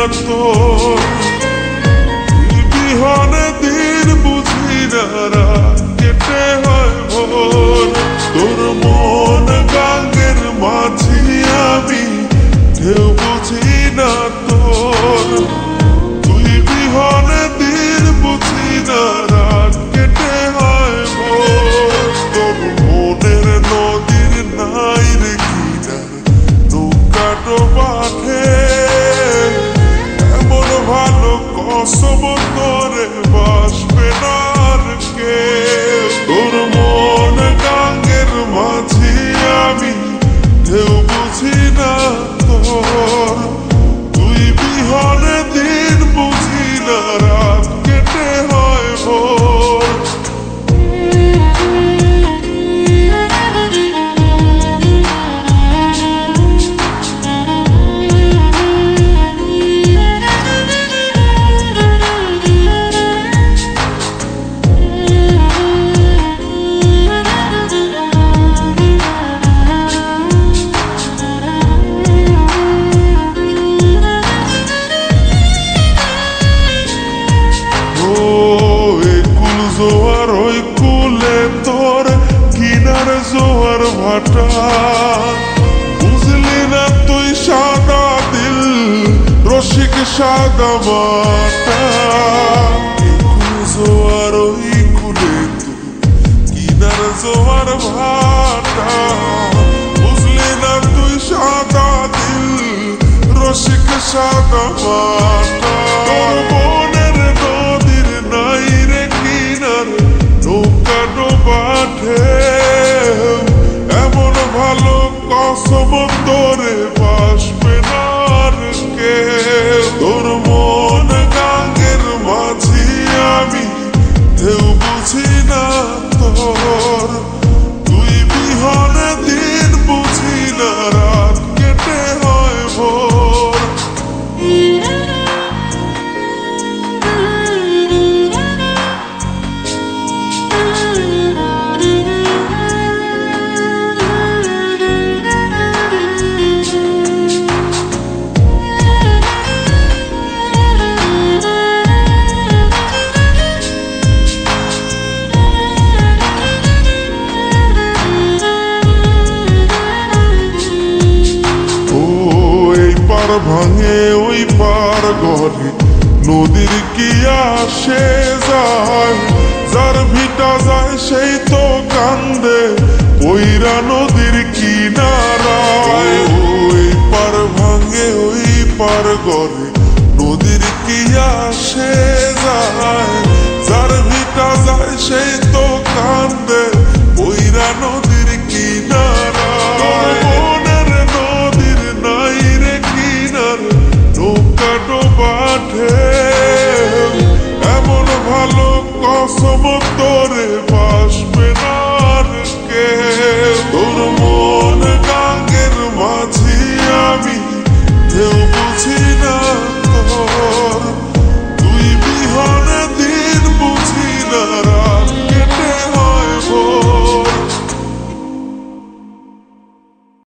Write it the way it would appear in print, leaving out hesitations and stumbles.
তোর বিহনে দিন বুঝি না রাত কেটে হয় ভোর তোর মন গাঙ্গের মাঝি আমি ঢেউ বুঝি না তোর তুই বিহনে দিন বুঝি না রাত কেটে হয় ভোর তোর মনের নদীর নাই রে কিনার নৌকা ডোবাঠে এমন ভালো কসম তোরে বাসবে না আর কে তোর মন গাঙ্গের মাঝি আমি ঢেউ বুঝি না তোর তুই বিহনে দিন বুঝি না রাত কেটে হয় ভোর জোয়ার ওই কুলে তোর কিনার জোয়ার ভাটা বুঝলি না তুই সাদা দিল রসিক সাদা মাটা জোয়ার ওই কুলে তোর কিনার জোয়ার ভাটা বুঝলি না তুই সাদা দিল রসিক সাদা মাটা তোর মনের নদীর নাই রে নৌকা ডোবাঠে এমন ভালো কসম তোরে বাসবে না আর কে তোর মন গাঙ্গের মাঝি আমি ঢেউ বুঝি না তোর তুই বিহনে দিন বুঝি না রাত কেটে হয় ভোর ভাঙে ওই পার গলে নদীর কি আসে যায় যার ভিটা যায় সেই তো কান্দে ওইরা নদীর কিনারায় ওই পার ভাঙে ওই পার গলে